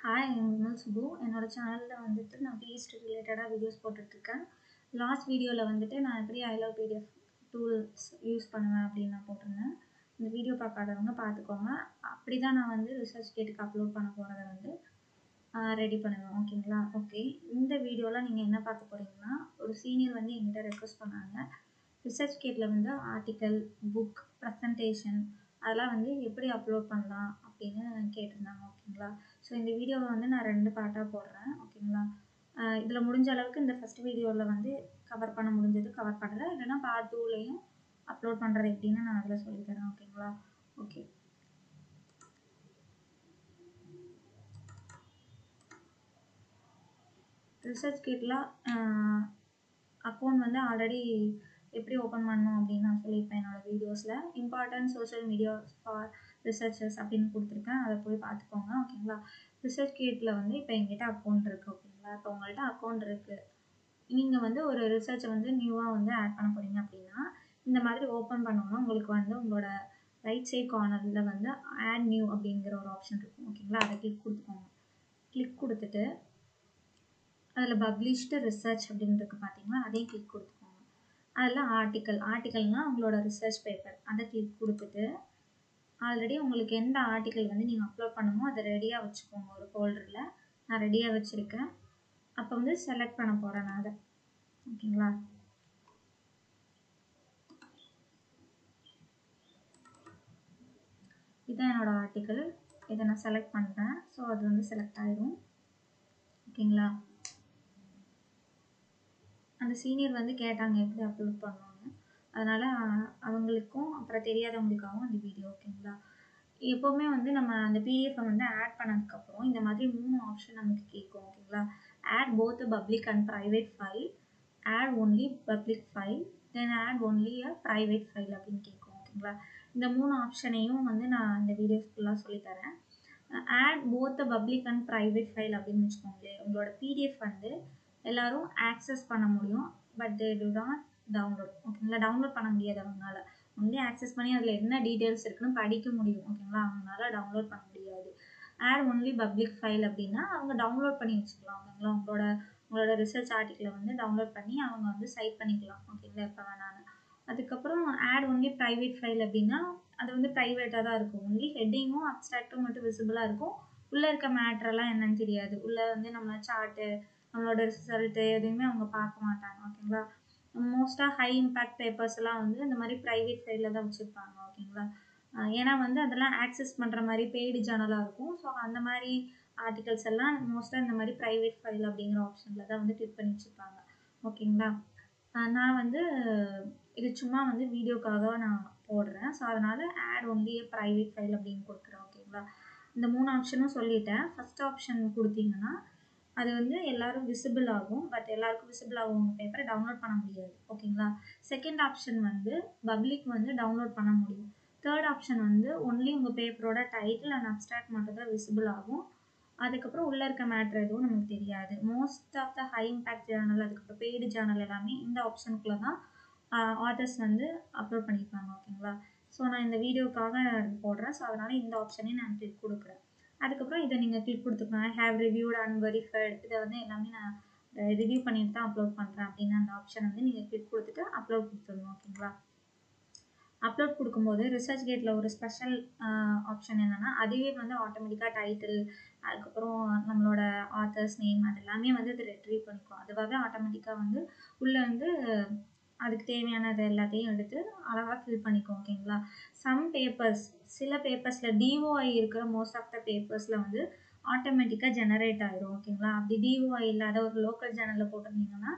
Hi I'm Subu. என்னோட சேனலில் வந்துட்டு நான் பிஹெச்டி ரிலேட்டடாக வீடியோஸ் போட்டுட்ருக்கேன். லாஸ்ட் வீடியோவில் வந்துட்டு நான் எப்படி I love PDF tools use பண்ணுவேன் அப்படின்னு நான் போட்டிருந்தேன். இந்த வீடியோ பார்க்காதவங்க பார்த்துக்கோங்க. அப்படி தான் நான் வந்து ரிசர்ச் கேட்டுக்கு அப்லோட் பண்ண போகிறத வந்து ரெடி பண்ணுவேன். ஓகேங்களா? ஓகே, இந்த வீடியோவில் நீங்கள் என்ன பார்க்க போகிறீங்கன்னா, ஒரு சீனியர் வந்து என்கிட்ட ரெக்வஸ்ட் பண்ணாங்க. ரிசர்ச் கேட்டில் வந்து ஆர்டிக்கல், புக், ப்ரெசன்டேஷன் அதெல்லாம் வந்து எப்படி அப்லோட் பண்ணலாம் அப்படின்னு கேட்டிருந்தாங்க. ஓகேங்களா? ஸோ இந்த வீடியோவை வந்து நான் 2 பார்ட்டாக போடுறேன். ஓகேங்களா? இதில் முடிஞ்ச அளவுக்கு இந்த ஃபஸ்ட் வீடியோவில் வந்து கவர் பண்ண முடிஞ்சது கவர் பண்ணுறேன். இல்லைனா பார்ட் 2லையும் அப்லோட் பண்ணுறது எப்படின்னு நான் அதில் சொல்லித்தரேன். ஓகேங்களா? ஓகே, ரிசர்ச் கேட்டில் அக்கௌண்ட் வந்து ஆல்ரெடி எப்படி ஓப்பன் பண்ணணும் அப்படின்னு நான் சொல்லியிருப்பேன் என்னோடய வீடியோஸில். Important social media for researchers அப்படின்னு கொடுத்துருக்கேன். அதை போய் பார்த்துக்கோங்க. ஓகேங்களா? ரிசர்ச் கேட்டில் வந்து இப்போ எங்கிட்ட அக்கௌண்ட் இருக்குது. ஓகேங்களா? இப்போ உங்கள்கிட்ட அக்கௌண்ட் இருக்குது, நீங்கள் வந்து ஒரு ரிசர்ச்சை வந்து நியூவாக வந்து ஆட் பண்ண போகிறீங்க அப்படின்னா இந்த மாதிரி ஓப்பன் பண்ணோன்னா உங்களுக்கு வந்து உங்களோட ரைட் சைட் கார்னரில் வந்து ஆட் நியூ அப்படிங்கிற ஒரு ஆப்ஷன் இருக்கும். ஓகேங்களா? அதை கிளிக் கொடுத்துக்கோங்க. கிளிக் கொடுத்துட்டு அதில் பப்ளிஷ்டு ரிசர்ச் அப்படின்னு இருக்குது பார்த்தீங்களா, அதையும் கிளிக் கொடுத்துக்கோங்க. அதில் ஆர்டிக்கல்னால் உங்களோட ரிசர்ச் பேப்பர், அதை கிளிக் கொடுத்துட்டு ஆல்ரெடி உங்களுக்கு எந்த ஆர்டிக்கல் வந்து நீங்கள் அப்லோட் பண்ணுமோ அதை ரெடியாக வச்சுக்கோங்க. ஒரு ஃபோல்டரில் நான் ரெடியாக வச்சுருக்கேன். அப்போ வந்து செலக்ட் பண்ண போகிறேன் நான் அதை. ஓகேங்களா? இதுதான் என்னோடய ஆர்டிக்கல். இதை நான் செலக்ட் பண்ணுறேன். ஸோ அது வந்து செலக்ட் ஆயிடும். ஓகேங்களா? அந்த சீனியர் வந்து கேட்டாங்க எப்படி அப்லோட் பண்ணணும்னு. அதனால் அவங்களுக்கும் அப்புறம் தெரியாதவங்களுக்காகவும் அந்த வீடியோ. ஓகேங்களா? எப்போவுமே வந்து நம்ம அந்த பிடிஎஃப்பை வந்து ஆட் பண்ணதுக்கப்புறம் இந்த மாதிரி 3 ஆப்ஷன் நமக்கு கேட்கும். ஓகேங்களா? Add both public and private file, add only public file, then add only a private file அப்படின்னு கேட்கும். ஓகேங்களா? இந்த 3 ஆப்ஷனையும் வந்து நான் இந்த வீடியோஸ் ஃபுல்லாக சொல்லித்தரேன். Add both public and private file அப்படின்னு வச்சுக்கோங்களேன். உங்களோட பிடிஎஃப் வந்து எல்லாரும் ஆக்சஸ் பண்ண முடியும், but they do not download. ஓகேங்களா? டவுன்லோட் பண்ண முடியாது அவங்களால. ஒன்லி ஆக்சஸ் பண்ணி அதில் என்ன டீட்டெயில்ஸ் இருக்குன்னு படிக்க முடியும். ஓகேங்களா? அவங்களால டவுன்லோட் பண்ண முடியாது. ஆட் ஒன்லி பப்ளிக் ஃபைல் அப்படின்னா அவங்க டவுன்லோட் பண்ணி வச்சுக்கலாம். ஓகேங்களா? உங்களோட ரிசர்ச் ஆர்டிக்கலை வந்து டவுன்லோட் பண்ணி அவங்க வந்து சைட் பண்ணிக்கலாம். ஓகேங்களா? எப்போ வேணாலும். அதுக்கப்புறம் ஆட் ஒன்லி ப்ரைவேட் ஃபைல் அப்படின்னா அது வந்து ப்ரைவேட்டாக தான் இருக்கும். ஒன்லி ஹெட்டிங்கும் அப்ஸ்ட்ராக்டும் மட்டும் விசிபிளாக இருக்கும். உள்ளே இருக்க மேட்ரெல்லாம் என்னன்னு தெரியாது. உள்ளே வந்து நம்ம சார்ட்டு, நம்மளோட ரிசல்ட்டு எதுவுமே அவங்க பார்க்க மாட்டாங்க. ஓகேங்களா? மோஸ்ட்டாக ஹை இம்பேக்ட் பேப்பர்ஸ் எல்லாம் வந்து இந்த மாதிரி ப்ரைவேட் ஃபைலில் தான் வச்சுருப்பாங்க. ஓகேங்களா? ஏன்னா வந்து அதெல்லாம் ஆக்சஸ் பண்ணுற மாதிரி பெய்டு ஜேர்னலாக இருக்கும். ஸோ அந்த மாதிரி ஆர்டிகல்ஸ் எல்லாம் மோஸ்ட்டாக இந்த மாதிரி ப்ரைவேட் ஃபைல் அப்படிங்கிற ஆப்ஷனில் தான் வந்து கிளிக் பண்ணி வச்சுருப்பாங்க. ஓகேங்களா? நான் வந்து இது சும்மா வந்து வீடியோக்காக நான் போடுறேன். ஸோ அதனால் ஆட் ஒன்லி ப்ரைவேட் ஃபைல் அப்படின்னு கொடுக்குறேன். ஓகேங்களா? இந்த 3 ஆப்ஷனும் சொல்லிட்டேன். ஃபஸ்ட் ஆப்ஷன் கொடுத்தீங்கன்னா அது வந்து எல்லாரும் விசிபிள் ஆகும், பட் எல்லாருக்கும் விசிபிள் ஆகும் பேப்பரை டவுன்லோட் பண்ண முடியாது. ஓகேங்களா? செகண்ட் ஆப்ஷன் வந்து பப்ளிக் வந்து டவுன்லோட் பண்ண முடியும். தேர்ட் ஆப்ஷன் வந்து ஒன்லி உங்கள் பேப்பரோட டைட்டில் அண்ட் அப்ஸ்ட்ராக்ட் மட்டும் தான் விசிபிள் ஆகும். அதுக்கப்புறம் உள்ளே இருக்க மேட்ரு எதுவும் நமக்கு தெரியாது. Most of the high impact journal, அதுக்கப்புறம் பெய்டு ஜேர்னல் எல்லாமே இந்த ஆப்ஷனுக்குள்ளே தான் ஆத்தர்ஸ் வந்து அப்லோட் பண்ணியிருப்பாங்க. ஓகேங்களா? ஸோ நான் இந்த வீடியோக்காக போடுறேன். ஸோ அதனால் இந்த ஆப்ஷனையும் நான் கிளிக் கொடுக்குறேன். அதுக்கப்புறம் இதை நீங்கள் கிளிக் கொடுத்துக்கலாம். ஹேவ் ரிவ்யூட் அண்ட் வெரிஃபைட், இதை வந்து எல்லாமே நான் ரிவ்யூ பண்ணிட்டு தான் அப்லோட் பண்ணுறேன் அப்படின்னு அந்த ஆப்ஷன் வந்து நீங்கள் கிளிக் கொடுத்துட்டு அப்லோட் கொடுத்துடணும். ஓகேங்களா? அப்லோட் கொடுக்கும்போது ரிசர்ச் கேட்டில் ஒரு ஸ்பெஷல் ஆப்ஷன் என்னென்னா, அதுவே வந்து ஆட்டோமேட்டிக்காக டைட்டில், அதுக்கப்புறம் நம்மளோட ஆத்தர்ஸ் நேம் அது எல்லாமே வந்து அது ரெட்ரீவ் பண்ணிக்கும். அதுவாகவே ஆட்டோமேட்டிக்காக வந்து உள்ளே வந்து அதுக்கு தேவையானது எல்லாத்தையும் எடுத்து அழகாக ஃபில் பண்ணிக்கும். ஓகேங்களா? சம் பேப்பர்ஸ், சில பேப்பர்ஸில் டிஓஐ இருக்கிற மோஸ்ட் ஆஃப் த பேப்பர்ஸில் வந்து ஆட்டோமேட்டிக்காக ஜெனரேட் ஆகிடும். ஓகேங்களா? அப்படி டிஓஐ இல்லாத ஒரு லோக்கல் சேனலில் போட்டிருந்தீங்கன்னா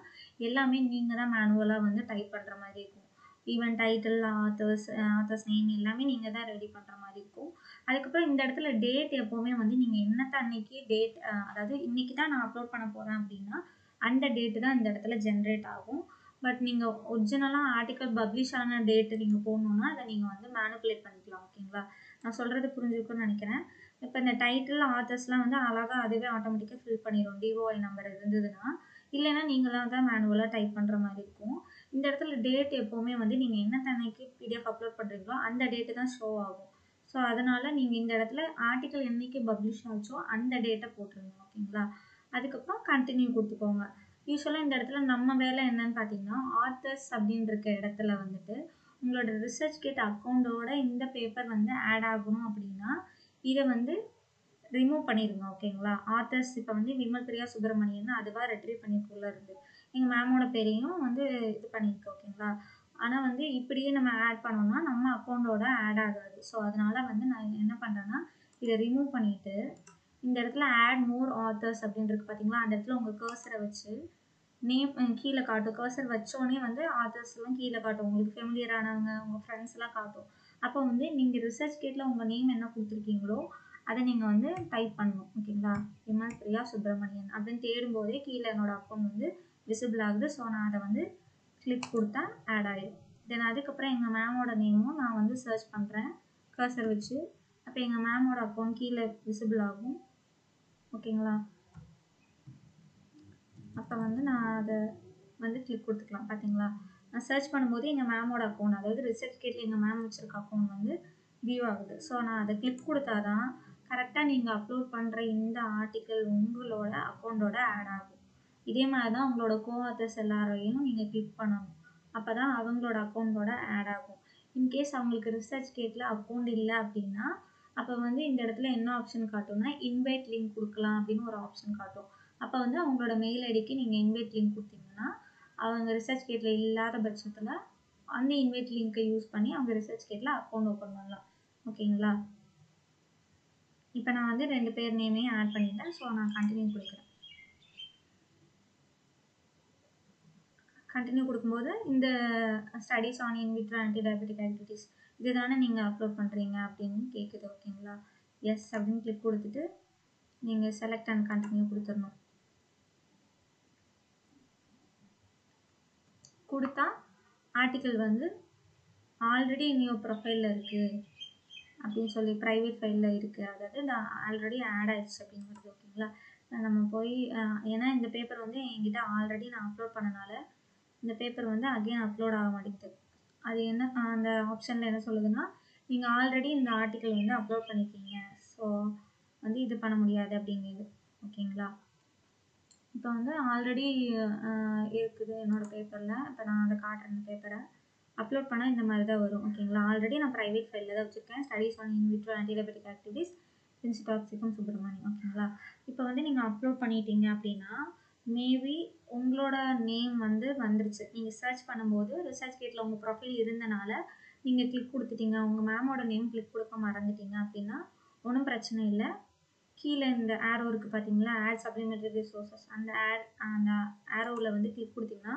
எல்லாமே நீங்கள் தான் மேனுவலாக வந்து டைப் பண்ணுற மாதிரி இருக்கும். ஈவன் டைட்டில், ஆத்தர்ஸ் நேம் எல்லாமே நீங்கள் தான் ரெடி பண்ணுற மாதிரி இருக்கும். அதுக்கப்புறம் இந்த இடத்துல டேட் எப்போவுமே வந்து நீங்கள் என்னத்த அன்னைக்கு டேட், அதாவது இன்றைக்கி தான் நான் அப்லோட் பண்ண போகிறேன் அப்படின்னா அந்த டேட்டு தான் இந்த இடத்துல ஜென்ரேட் ஆகும். பட் நீங்கள் ஒரிஜினலாக ஆர்டிக்கல் பப்ளிஷ் ஆன டேட்டு நீங்கள் போடணுன்னா அதை நீங்கள் வந்து மேனிப்புலேட் பண்ணிக்கலாம். ஓகேங்களா? நான் சொல்கிறது புரிஞ்சுக்குன்னு நினைக்கிறேன். இப்போ இந்த டைட்டில், ஆத்தர்ஸ்லாம் வந்து அழகாக அதுவே ஆட்டோமேட்டிக்காக ஃபில் பண்ணிடும் டிஓஐ நம்பர் இருந்ததுன்னா. இல்லைன்னா நீங்களாக தான் மேனுவலாக டைப் பண்ணுற மாதிரி இருக்கும். இந்த இடத்துல டேட் எப்போவுமே வந்து நீங்கள் என்ன அன்னைக்கு பிடிஎஃப் அப்லோட் பண்ணுறீங்களோ அந்த டேட்டு தான் ஷோ ஆகும். ஸோ அதனால் நீங்கள் இந்த இடத்துல ஆர்டிக்கல் என்னைக்கு பப்ளிஷ் ஆச்சோ அந்த டேட்டை போட்டுருங்க. ஓகேங்களா? அதுக்கப்புறம் கண்டினியூ கொடுத்துக்கோங்க. யூஸ்வலாக இந்த இடத்துல நம்ம வேலை என்னன்னு பார்த்தீங்கன்னா, ஆத்தர்ஸ் அப்படின்னு இருக்க இடத்துல வந்துட்டு உங்களோட ரிசர்ச்கேட் அக்கௌண்ட்டோட இந்த பேப்பர் வந்து ஆட் ஆகணும் அப்படின்னா இதை வந்து ரிமூவ் பண்ணிடுங்க. ஓகேங்களா? ஆத்தர்ஸ் இப்போ வந்து விமல் பிரியா சுப்பிரமணியன் அதுவாக ரெட்ரீவ் பண்ணிக்குள்ள இருந்து எங்கள் மேமோட பேரையும் வந்து இது பண்ணியிருக்கு. ஓகேங்களா? ஆனால் வந்து இப்படியே நம்ம ஆட் பண்ணோம்னா நம்ம அக்கௌண்ட்டோட ஆட் ஆகாது. ஸோ அதனால வந்து நான் என்ன பண்ணுறேன்னா இதை ரிமூவ் பண்ணிவிட்டு இந்த இடத்துல ஆட் மோர் ஆத்தர்ஸ் அப்படின்னு இருக்கு பார்த்தீங்களா, அந்த இடத்துல உங்கள் கர்சரை வச்சு நேம் கீழே காட்டும். கர்சர் வச்சோடனே வந்து ஆத்தர்ஸ்லாம் கீழே காட்டும். உங்களுக்கு ஃபெமிலியரானவங்க உங்கள் ஃப்ரெண்ட்ஸ்லாம் காட்டும். அப்போ வந்து நீங்கள் ரிசர்ச்கேட்டில் உங்கள் நேம் என்ன கொடுத்துருக்கீங்களோ அதை நீங்கள் வந்து டைப் பண்ணணும். ஓகேங்களா? விமல் பிரியா சுப்பிரமணியன் அப்படின்னு தேடும்போதே கீழே என்னோட அக்கௌண்ட் வந்து விசிபிள் ஆகுது. ஸோ நான் அதை வந்து கிளிக் கொடுத்தா ஆட் ஆகிடும். தென் அதுக்கப்புறம் எங்கள் மேமோட நேமும் நான் வந்து சர்ச் பண்ணுறேன் கர்சர் வச்சு. அப்போ எங்கள் மேமோட அக்கௌண்ட் கீழே விசிபிள் ஆகும். ஓகேங்களா? அப்போ வந்து நான் அதை வந்து கிளிக் கொடுத்துக்கலாம். பார்த்தீங்களா? நான் சர்ச் பண்ணும்போது எங்கள் மேமோட அக்கௌண்ட், அதாவது ரிசர்ச்கேட்டில் எங்கள் மேம் வச்சுருக்க அக்கௌண்ட் வந்து வியூ ஆகுது. ஸோ நான் அதை கிளிக் கொடுத்தா தான் கரெக்டாக நீங்கள் அப்லோட் பண்ணுற இந்த ஆர்டிக்கல் உங்களோட அக்கௌண்ட்டோட ஆட் ஆகும். இதே மாதிரி தான் உங்களோட கோஆத்தர்ஸ் எல்லாரையும் நீங்கள் கிளிக் பண்ணணும். அப்போ தான் அவங்களோட அக்கௌண்ட்டோட ஆட் ஆகும். இன்கேஸ் அவங்களுக்கு ரிசர்ச்கேட்டில் அக்கௌண்ட் இல்லை அப்படின்னா அப்போ வந்து இந்த இடத்துல என்ன ஆப்ஷன் காட்டும்னா இன்வைட் லிங்க் கொடுக்கலாம் அப்படின்னு ஒரு ஆப்ஷன் காட்டும். அப்போ வந்து அவங்களோட மெயில் ஐடிக்கு நீங்கள் இன்வைட் லிங்க் கொடுத்தீங்கன்னா அவங்க ரிசர்ச்கேட்டில் இல்லாத பட்சத்தில் அந்த இன்வைட் லிங்க்கை யூஸ் பண்ணி அவங்க ரிசர்ச்கேட்டில் அக்கௌண்ட் ஓப்பன் பண்ணலாம். ஓகேங்களா? இப்போ நான் வந்து 2 பேர் நேமையும் ஆட் பண்ணிட்டேன். ஸோ நான் கண்டினியூ கொடுக்குறேன். கண்டினியூ கொடுக்கும்போது இந்த studies on in vitro anti diabetic activities இதுதானே நீங்கள் அப்லோட் பண்ணுறீங்க அப்படின்னு கேட்குது. ஓகேங்களா? எஸ் அப்படின்னு கிளிக் கொடுத்துட்டு நீங்கள் செலக்ட் அண்ட் கண்டினியூ கொடுத்துடணும். கொடுத்தா ஆர்டிக்கல் வந்து ஆல்ரெடி இன் ப்ரொஃபைலில் இருக்குது அப்படின்னு சொல்லி ப்ரைவேட் ஃபைலில் இருக்குது, அதாவது நான் ஆல்ரெடி ஆட் ஆயிடுச்சு அப்படிங்கிறது. ஓகேங்களா? நம்ம போய் ஏன்னா இந்த பேப்பர் வந்து என்கிட்ட ஆல்ரெடி நான் அப்லோட் பண்ணனால இந்த பேப்பர் வந்து அகெயின் அப்லோட் ஆக மாட்டேங்குது. அது என்ன அந்த ஆப்ஷனில் என்ன சொல்லுதுன்னா நீங்கள் ஆல்ரெடி இந்த ஆர்டிக்கல் வந்து அப்லோட் பண்ணியிருக்கீங்க, ஸோ வந்து இது பண்ண முடியாது அப்படிங்குது. ஓகேங்களா? இப்போ வந்து ஆல்ரெடி இருக்குது என்னோடய பேப்பரில். இப்போ நான் அதை காட்டுறேன். இந்த பேப்பரை அப்லோட் பண்ணால் இந்த மாதிரி தான் வரும். ஓகேங்களா? ஆல்ரெடி நான் ப்ரைவேட் ஃபைலில் தான் வச்சுருக்கேன். Studies on in vitro anti diabetic activities principal Subramaniam. ஓகேங்களா? இப்போ வந்து நீங்கள் அப்லோட் பண்ணிட்டீங்க அப்படின்னா மேபி உங்களோட நேம் வந்து வந்துருச்சு. நீங்கள் சர்ச் பண்ணும்போது ரிசர்ச்கேட்டில் உங்கள் ப்ரொஃபைல் இருந்தனால நீங்கள் கிளிக் கொடுத்துட்டீங்க. உங்கள் மேமோட நேம் கிளிக் கொடுக்க மறந்துட்டீங்க அப்படின்னா ஒன்றும் பிரச்சனை இல்லை. கீழே இந்த ஆரோ இருக்குது பார்த்தீங்களா, ஆட் சப்ளிமெண்டரி ரிசோர்ஸஸ், அந்த ஆரோவில் வந்து கிளிக் கொடுத்தீங்கன்னா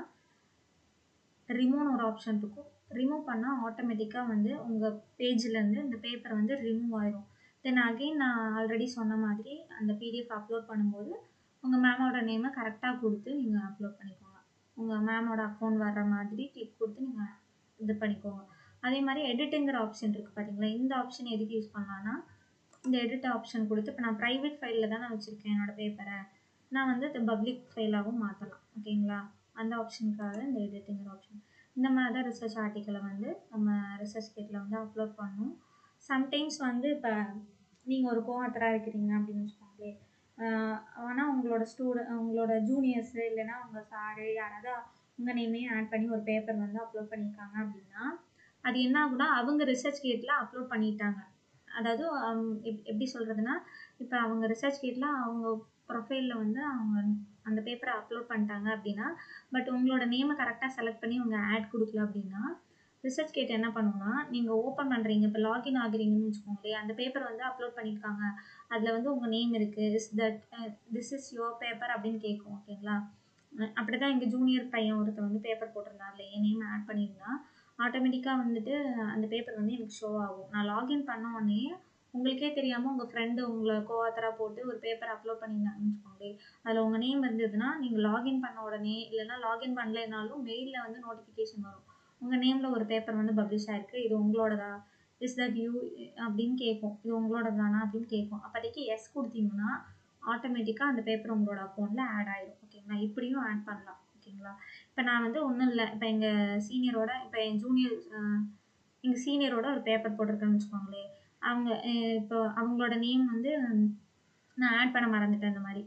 ரிமூவ்னு ஒரு ஆப்ஷன் இருக்கும். ரிமூவ் பண்ணால் ஆட்டோமேட்டிக்காக வந்து உங்கள் பேஜ்லேருந்து இந்த பேப்பர் வந்து ரிமூவ் ஆயிரும். தென் அகெயின் நான் ஆல்ரெடி சொன்ன மாதிரி அந்த பிடிஎஃப் அப்லோட் பண்ணும்போது உங்கள் மேமோட நேமை கரெக்டாக கொடுத்து நீங்கள் அப்லோட் பண்ணிக்கோங்க. உங்கள் மேமோட அக்கௌண்ட் வர்ற மாதிரி கிளிக் கொடுத்து நீங்கள் இது பண்ணிக்கோங்க. அதே மாதிரி எடிட்டுங்கிற ஆப்ஷன் இருக்குது பார்த்தீங்களா, இந்த ஆப்ஷன் எதுக்கு யூஸ் பண்ணலான்னா இந்த எடிட் ஆப்ஷன் கொடுத்து இப்போ நான் ப்ரைவேட் ஃபைலில் தான் நான் வச்சுருக்கேன் என்னோடய பேப்பரை, நான் வந்து இது பப்ளிக் ஃபைலாகவும் மாற்றலாம். ஓகேங்களா? அந்த ஆப்ஷனுக்காக இந்த எடிட்டுங்கிற ஆப்ஷன். இந்த மாதிரி தான் ரிசர்ச் ஆர்டிக்கலை வந்து நம்ம ரிசர்ச்கேட்டில் வந்து அப்லோட் பண்ணணும். சம்டைம்ஸ் வந்து இப்போ நீங்கள் ஒரு கோஆத்தராக இருக்கிறீங்க அப்படின்னு வச்சுக்கோங்களேன், ஆனால் உங்களோட ஜூனியர்ஸு இல்லைன்னா உங்கள் சாரு யாராவது உங்கள் நேமையும் ஆட் பண்ணி ஒரு பேப்பர் வந்து அப்லோட் பண்ணியிருக்காங்க அப்படின்னா அது என்ன ஆகுனா அவங்க ரிசர்ச்கேட்டில் அப்லோட் பண்ணிட்டாங்க. அதாவது எப்படி சொல்கிறதுனா இப்போ அவங்க ரிசர்ச்கேட்டில் அவங்க ப்ரொஃபைலில் வந்து அவங்க அந்த பேப்பரை அப்லோட் பண்ணிட்டாங்க அப்படின்னா பட் உங்களோட நேமை கரெக்டாக செலக்ட் பண்ணி அவங்க ஆட் கொடுக்கல அப்படின்னா ரிசர்ச்கேட் என்ன பண்ணுன்னா நீங்கள் ஓப்பன் பண்ணுறீங்க, இப்போ லாகின் ஆகுறீங்கன்னு வச்சுக்கோங்களேன், அந்த பேப்பர் வந்து அப்லோட் பண்ணியிருக்காங்க, அதில் வந்து உங்கள் நேம் இருக்குது, திஸ் இஸ் யுவர் பேப்பர் அப்படின்னு கேட்கும். ஓகேங்களா? அப்படி தான் எங்கள் ஜூனியர் பையன் ஒருத்தர் வந்து பேப்பர் போட்டிருந்தார்ல, என் நேம் ஆட் பண்ணியிருந்தா ஆட்டோமேட்டிக்காக வந்துட்டு அந்த பேப்பர் வந்து எனக்கு ஷோ ஆகும். நான் லாகின் பண்ண உடனே உங்களுக்கே தெரியாமல் உங்கள் ஃப்ரெண்டு உங்களை கோஆத்தராக போட்டு ஒரு பேப்பர் அப்லோட் பண்ணியிருந்தாங்கன்னு வச்சுக்கோங்களேன், அதில் உங்கள் நேம் இருந்ததுன்னா நீங்கள் லாகின் பண்ண உடனே இல்லைன்னா லாகின் பண்ணலைனாலும் மெயிலில் வந்து நோட்டிஃபிகேஷன் வரும், உங்கள் நேமில் ஒரு பேப்பர் வந்து பப்ளிஷ் ஆகிருக்கு, இது உங்களோடதா, இஸ் தட் யூ அப்படின்னு கேட்கும், இது உங்களோடது தானா அப்படின்னு கேட்கும். அப்போதைக்கு எஸ் கொடுத்தீங்கன்னா ஆட்டோமேட்டிக்காக அந்த பேப்பர் உங்களோட அக்கௌண்ட்டில் ஆட் ஆகிடும். ஓகேங்களா? இப்படியும் ஆட் பண்ணலாம். ஓகேங்களா? இப்போ நான் வந்து ஒன்றும் இல்லை, இப்போ எங்கள் சீனியரோட இப்போ என் ஜூனியர் எங்கள் சீனியரோட ஒரு பேப்பர் போட்டிருக்கேன்னு வச்சுக்கோங்களேன், அவங்க இப்போ அவங்களோட நேம் வந்து நான் ஆட் பண்ண மறந்துட்டேன் இந்த மாரி.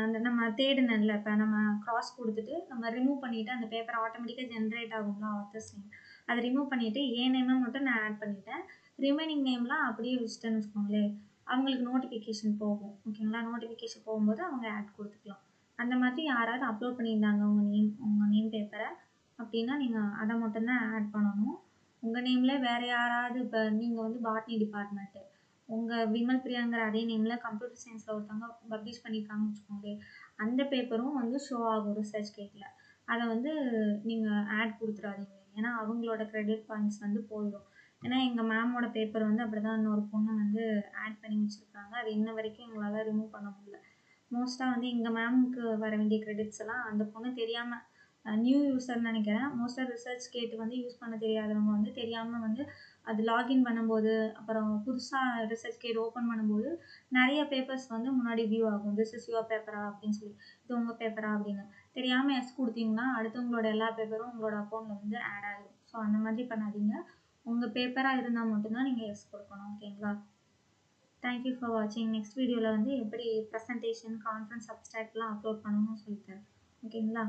அந்த நம்ம தேடுனேன்ல, இப்ப நம்ம கிராஸ் குடுத்துட்டு, நம்ம ரிமூவ் பண்ணிட்டு அந்த பேப்பர் ஆட்டோமேட்டிக்கா ஜெனரேட் ஆகும்ல ஆத்தர்ஸ் நேம். அத ரிமூவ் பண்ணிட்டு, என் நேம மட்டும் நான் ஆட் பண்ணிட்டேன். ரிமைனிங் நேம்லாம் அப்படியே வச்சுட்டேன்னு வச்சுக்கோங்களேன், அவங்களுக்கு நோட்டிஃபிகேஷன் போகும். ஓகேங்களா? நோட்டிஃபிகேஷன் போகும்போது அவங்க ஆட் குடுத்துக்கலாம். அந்த மாதிரி யாராவது அப்லோட் பண்ணியிருந்தாங்க உங்க நேம் பேப்பர அப்படின்னா, நீங்க அத மட்டும் தான் ஆட் பண்ணணும். உங்க நேம்ல வேற யாராவது இப்ப நீங்க வந்து பாட்னி டிபார்ட்மெண்ட் உங்க விமல் பிரியாங்கிற அதே நேம்ல கம்ப்யூட்டர் சயின்ஸ்ல ஒருத்தவங்க பப்ளிஷ் பண்ணியிருக்காங்கன்னு வச்சுக்கோங்களேன். அந்த பேப்பரும் வந்து ஷோ ஆகும் ரிசர்ச் கேட்ல. அத வந்து நீங்க ஆட் குடுத்துறாதீங்க. ஏன்னா, அவங்களோட கிரெடிட் பாயிண்ட்ஸ் வந்து போயிடும். ஏன்னா, எங்க மேமோட பேப்பர் வந்து அப்படிதான் இன்னொரு பொண்ணு வந்து ஆட் பண்ணி வச்சிருக்காங்க. அது இன்ன வரைக்கும் எங்களால ரிமூவ் பண்ண முடியல. மோஸ்ட்டா வந்து எங்க மேம்க்கு வர வேண்டிய கிரெடிட்ஸ் எல்லாம் அந்த பொண்ணு தெரியாம நியூ யூசர்ன்னு நெனைக்கிறேன். மோஸ்ட்டா ரிசர்ச் கேட் வந்து யூஸ் பண்ண தெரியாதவங்க வந்து தெரியாம வந்து அது லாகின் பண்ணும்போது, அப்புறம் புதுசா ரிசர்ச் கேட் ஓப்பன் பண்ணும்போது, நெறைய பேப்பர்ஸ் வந்து முன்னாடி வியூ ஆகும். திஸ் இஸ் யுவர் பேப்பரா அப்படின்னு சொல்லி. இது உங்க பேப்பரா அப்படின்னு. தெரியாம எஸ் குடுத்தீங்கன்னா, அடுத்தவங்களோட எல்லா பேப்பரும் உங்களோட அக்கவுண்ட்ல வந்து ஆட் ஆயிரும். ஸோ அந்த மாதிரி பண்ணாதீங்க. உங்க பேப்பரா இருந்தா மட்டும் தான் நீங்க எஸ் குடுக்கணும். ஓகேங்களா? தேங்க் யூ ஃபார் வாட்சிங். நெக்ஸ்ட் வீடியோல வந்து எப்படி பிரசன்டேஷன், கான்ஃபரன்ஸ் அப்ஸ்ட்ராக்ட்லாம் அப்லோட் பண்ணணும்னு சொல்லி தரேன். ஓகேங்களா?